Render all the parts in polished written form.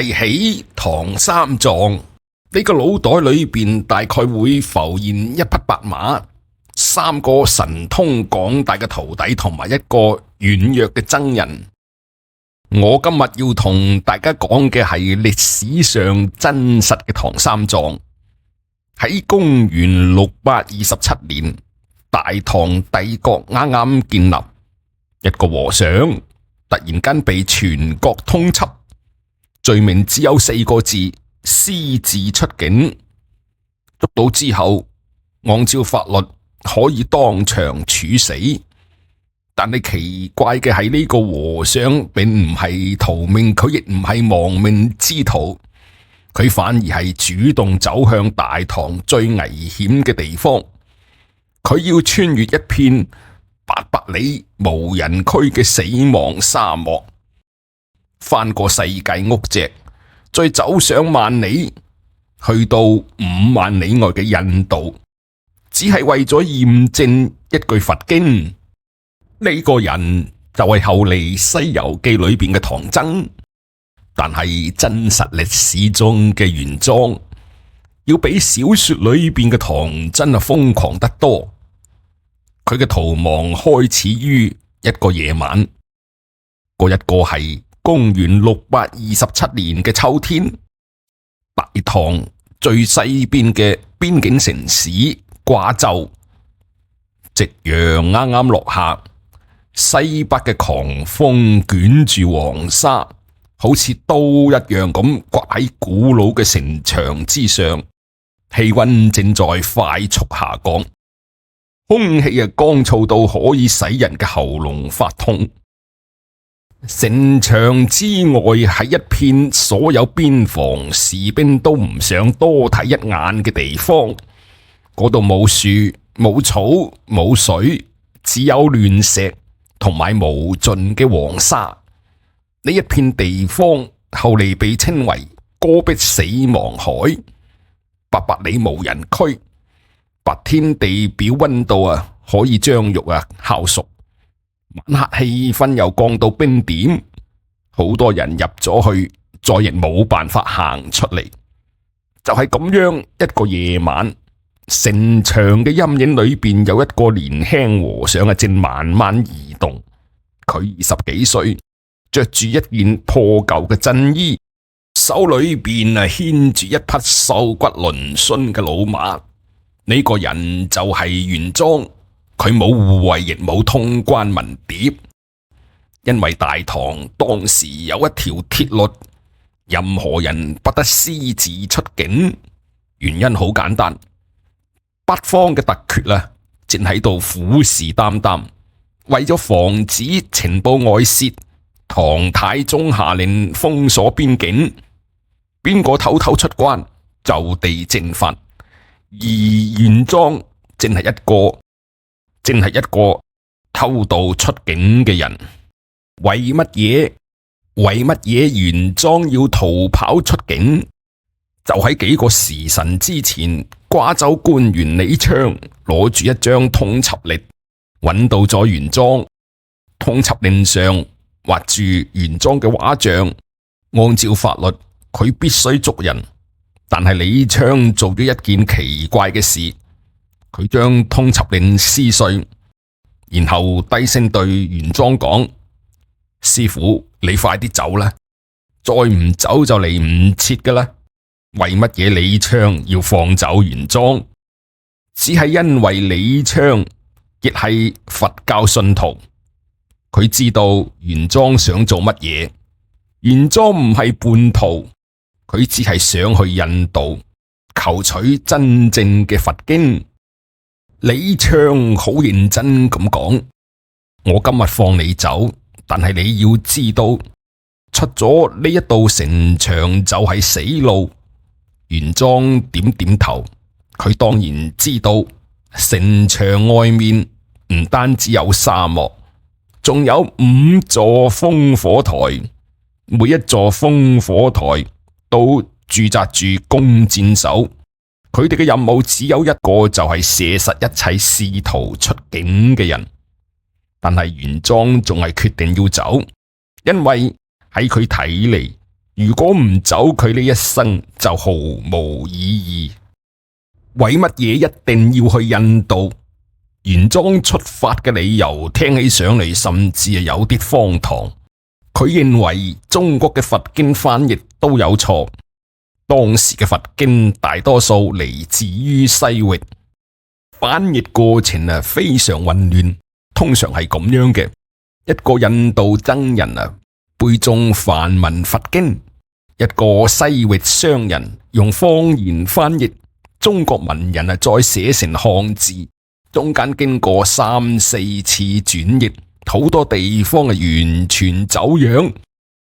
提起唐三藏，呢個腦袋裏邊大概會浮現一匹白馬、三個神通廣大嘅徒弟同埋一個軟弱嘅僧人。我今日要同大家講嘅係歷史上真實嘅唐三藏。喺公元627年，大唐帝國啱啱建立，一個和尚突然間被全國通緝，罪名只有4個字：私自出境。捉到之後，按照法律可以當場處死。但係奇怪嘅係，呢個和尚並唔係逃命，佢亦唔係亡命之徒，佢反而係主動走向大唐最危險嘅地方。佢要穿越一片800里無人區嘅死亡沙漠，翻過世界屋脊，再走上萬里，去到5萬里外嘅印度，只係為咗驗證一句佛經。呢個人就係後嚟《西遊記》裏邊嘅唐僧，但係真實歷史中嘅玄奘要比小說裏邊嘅唐僧瘋狂得多。佢嘅逃亡開始於一個夜晚，嗰一個係公元627年嘅秋天，大唐最西邊嘅邊境城市瓜州，夕陽啱啱落下。西北嘅狂風捲住黃沙，好似刀一樣咁刮喺古老嘅城牆之上。氣溫正在快速下降，空氣乾燥到可以使人嘅喉嚨發痛。城牆之外係一片所有邊防士兵都唔想多睇一眼嘅地方。嗰度冇樹、冇草、冇水，只有亂石同埋無盡嘅黃沙。呢一片地方後嚟被稱為戈壁死亡海。800里無人區，白天地表溫度可以將肉烤熟，晚黑氣氛又降到冰點，好多人入咗去，再亦冇辦法行出嚟。就係咁樣一個夜晚，城牆嘅陰影裏邊有一個年輕和尚正慢慢移動。佢20幾歲，着住一件破舊嘅僧衣，手裏邊牽住一匹瘦骨嶙峋嘅老馬。呢個人就係玄奘，佢冇護衛亦冇通關文牒，因為大唐當時有一條鐵律，任何人不得私自出境。原因好簡單，北方嘅突厥正喺度虎視眈眈，為咗防止情報外泄，唐太宗下令封鎖邊境，邊個偷偷出關就地正法。而玄奘正係一個偷渡出境嘅人。為乜嘢玄奘要逃跑出境？就喺幾個時辰之前，瓜州官員李昌攞住一張通緝令，揾到咗玄奘。通緝令上畫住玄奘嘅畫像，按照法律佢必須捉人。但係李昌做咗一件奇怪嘅事，佢將通緝令撕碎，然後低聲對玄奘講：師傅，你快啲走啦，再唔走就嚟唔切噶啦。為乜嘢李昌要放走玄奘？只係因為李昌亦係佛教信徒，佢知道玄奘想做乜嘢。玄奘唔係叛徒，佢只係想去印度求取真正嘅佛經。李昌好認真咁講：我今日放你走，但係你要知道，出咗呢一道城牆就係死路。玄奘點點頭，佢當然知道城牆外面唔單止有沙漠，仲有5座烽火台，每一座烽火台都駐紮住弓箭手，佢哋嘅任務只有一個，就係射實一切試圖出境嘅人。但係玄奘仲係決定要走，因為喺佢睇嚟，如果唔走，佢呢一生就毫無意義。為乜嘢一定要去印度？玄奘出發嘅理由聽起上嚟甚至係有啲荒唐。佢認為中國嘅佛經翻譯都有錯，當時嘅佛經大多數嚟自於西域，翻譯過程非常混亂。通常係咁樣嘅：一個印度僧人背誦梵文佛經，一個西域商人用方言翻譯，中國文人再寫成漢字，中間經過3、4次轉譯，好多地方完全走樣，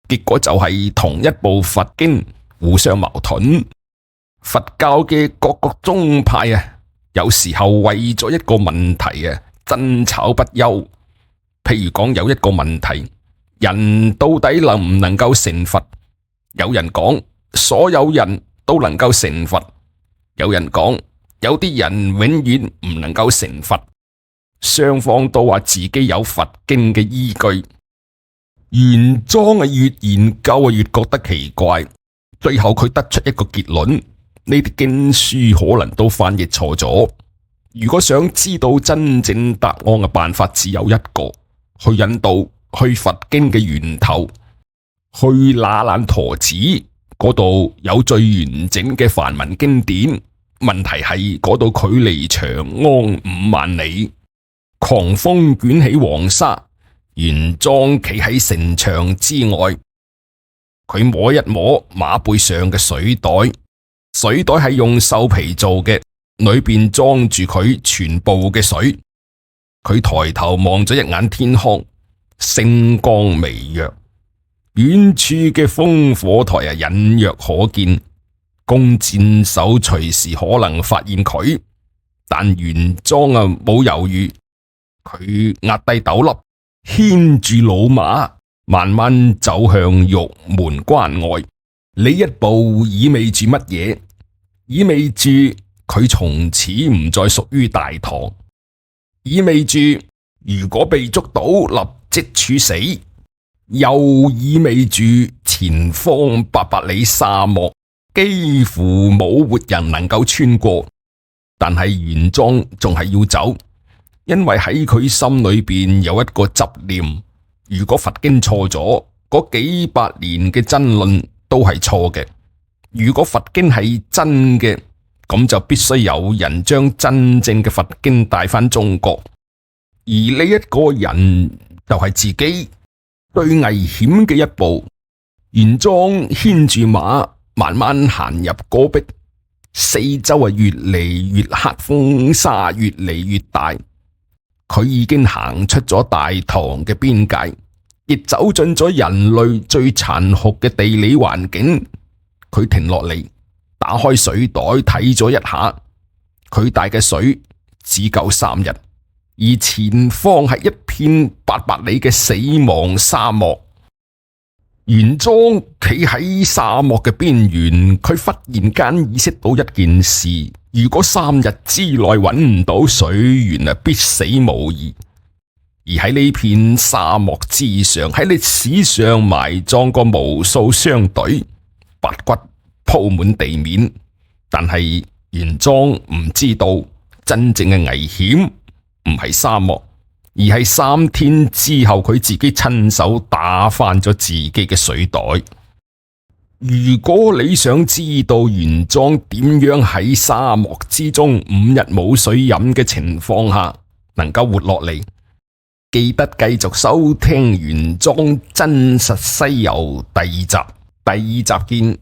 結果就係同一部佛經互相矛盾。佛教嘅各個宗派有時候為咗一個問題爭吵不休。譬如講有一個問題，人到底能唔能夠成佛？有人講所有人都能夠成佛，有人講有啲人永遠唔能夠成佛。雙方都話自己有佛經嘅依據。玄奘越研究越覺得奇怪，最後佢得出一個結論：呢啲經書可能都翻譯錯咗。如果想知道真正答案嘅辦法，只有一個。去印度，去佛經嘅源頭，去那爛陀寺嗰度有最完整嘅梵文經典。問題係嗰度距離長安5萬里，狂風捲起黃沙，玄奘企喺城牆之外，佢摸一摸馬背上嘅水袋，水袋係用獸皮做嘅，裏邊裝住佢全部嘅水。佢抬頭望咗一眼天空，星光微弱，遠處嘅烽火台隱約可見，弓箭手隨時可能發現佢。但玄奘冇猶豫，佢壓低斗笠，牽住老馬，慢慢走向玉門關外。呢一步意味住乜嘢？意味住佢從此唔再屬於大唐。意味住如果被捉到立即處死，又意味住前方800里沙漠幾乎冇活人能夠穿過。但係玄奘仲係要走，因為喺佢心裏邊有一個執念：如果佛經錯咗，嗰幾百年嘅爭論都係錯嘅；如果佛經係真嘅，咁就必須有人將真正嘅佛經帶返中國，而呢一個人就係自己。最危險嘅一步，玄奘牽住馬慢慢行入戈壁，四周越嚟越黑，風沙越嚟越大。佢已經行出咗大唐嘅邊界，亦走進咗人類最殘酷嘅地理環境。佢停落嚟，打開水袋睇咗一下，佢帶嘅水只夠3日，而前方係一片800里嘅死亡沙漠。玄奘企喺沙漠嘅邊緣，佢忽然間意識到一件事：如果3日之內揾唔到水源，必死無疑。而喺呢片沙漠之上，喺歷史上埋葬過無數商隊，白骨鋪滿地面。但係玄奘唔知道，真正嘅危險唔係沙漠，而係3天之後佢自己親手打翻咗自己嘅水袋。如果你想知道玄奘點樣喺沙漠之中5日冇水飲嘅情況下能夠活落嚟，記得繼續收聽玄奘真實西遊第2集。第2集見。